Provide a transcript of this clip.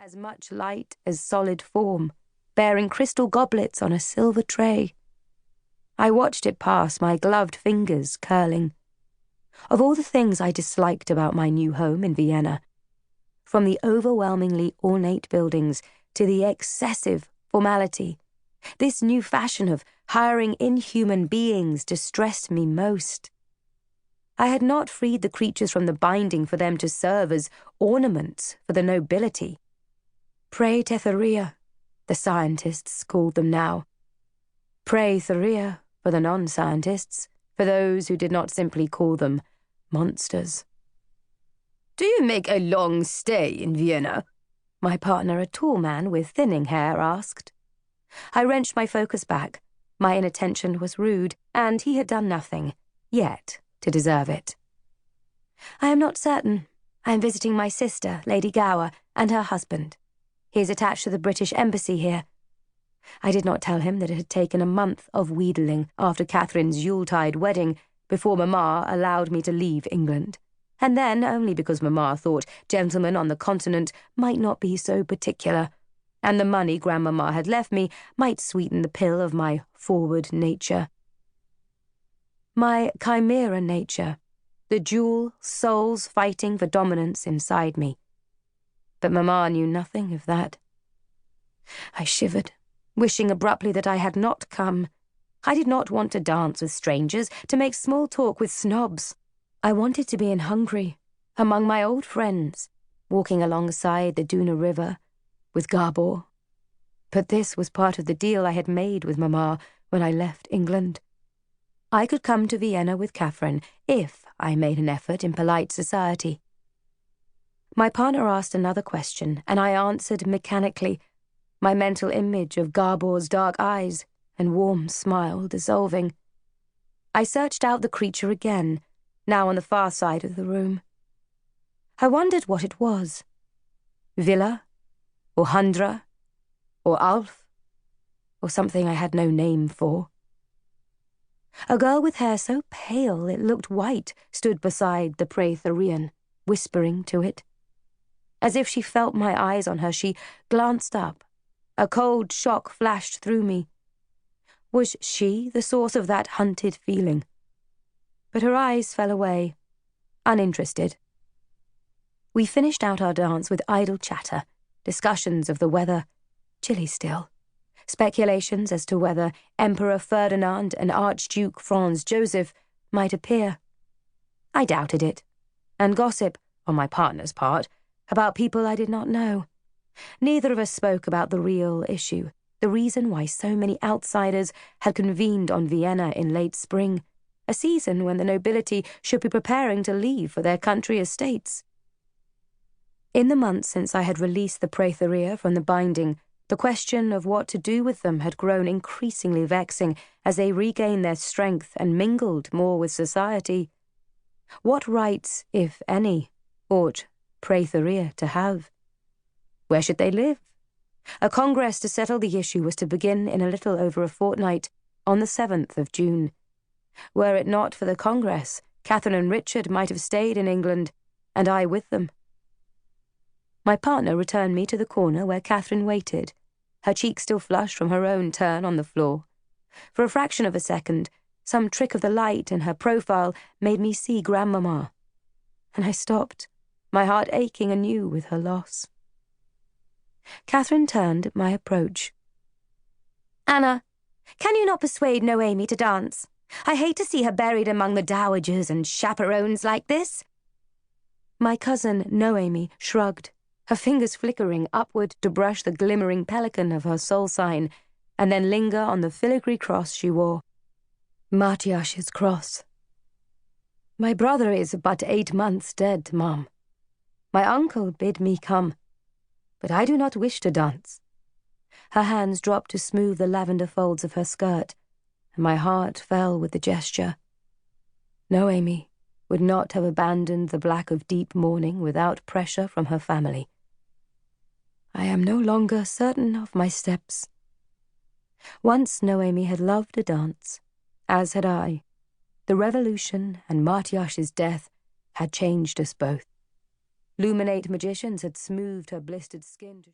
as much light as solid form, bearing crystal goblets on a silver tray. I watched it pass, my gloved fingers curling. Of all the things I disliked about my new home in Vienna, from the overwhelmingly ornate buildings to the excessive formality, this new fashion of hiring inhuman beings distressed me most. I had not freed the creatures from the binding for them to serve as ornaments for the nobility. Praetheria, the scientists called them now. Praetheria for the non-scientists, for those who did not simply call them monsters. "Do you make a long stay in Vienna?" my partner, a tall man with thinning hair, asked. I wrenched my focus back. My inattention was rude, and he had done nothing, yet, to deserve it. "I am not certain. I am visiting my sister, Lady Gower, and her husband. He is attached to the British Embassy here." I did not tell him that it had taken a month of wheedling after Catherine's Yuletide wedding before Mamma allowed me to leave England, and then only because Mamma thought gentlemen on the continent might not be so particular, and the money Grandmamma had left me might sweeten the pill of my forward nature. My chimera nature, the dual souls fighting for dominance inside me. But Mamma knew nothing of that. I shivered, wishing abruptly that I had not come. I did not want to dance with strangers, to make small talk with snobs. I wanted to be in Hungary, among my old friends, walking alongside the Duna River, with Gabor. But this was part of the deal I had made with Mamma when I left England. I could come to Vienna with Catherine if I made an effort in polite society. My partner asked another question, and I answered mechanically, my mental image of Gabor's dark eyes and warm smile dissolving. I searched out the creature again, now on the far side of the room. I wondered what it was. Villa, or Hundra, or Alf, or something I had no name for. A girl with hair so pale it looked white stood beside the Praetherian, whispering to it. As if she felt my eyes on her, she glanced up. A cold shock flashed through me. Was she the source of that hunted feeling? But her eyes fell away, uninterested. We finished out our dance with idle chatter, discussions of the weather, chilly still, speculations as to whether Emperor Ferdinand and Archduke Franz Joseph might appear. I doubted it, and gossip, on my partner's part, about people I did not know. Neither of us spoke about the real issue, the reason why so many outsiders had convened on Vienna in late spring, a season when the nobility should be preparing to leave for their country estates. In the months since I had released the Praetheria from the binding, the question of what to do with them had grown increasingly vexing as they regained their strength and mingled more with society. What rights, if any, ought Praetheria to have? Where should they live? A congress to settle the issue was to begin in a little over a fortnight, on the 7th of June. Were it not for the congress, Catherine and Richard might have stayed in England, and I with them. My partner returned me to the corner where Catherine waited, her cheek still flushed from her own turn on the floor. For a fraction of a second, some trick of the light in her profile made me see Grandmamma, and I stopped, my heart aching anew with her loss. Catherine turned at my approach. "Anna, can you not persuade Noemi to dance? I hate to see her buried among the dowagers and chaperones like this." My cousin Noemi shrugged, her fingers flickering upward to brush the glimmering pelican of her soul sign, and then linger on the filigree cross she wore. Matyash's cross. "My brother is but 8 months dead, Mum. My uncle bid me come, but I do not wish to dance." Her hands dropped to smooth the lavender folds of her skirt, and my heart fell with the gesture. Noemi would not have abandoned the black of deep mourning without pressure from her family. I am no longer certain of my steps. Once Noemi had loved a dance, as had I. The revolution and Matyash's death had changed us both. Luminate magicians had smoothed her blistered skin to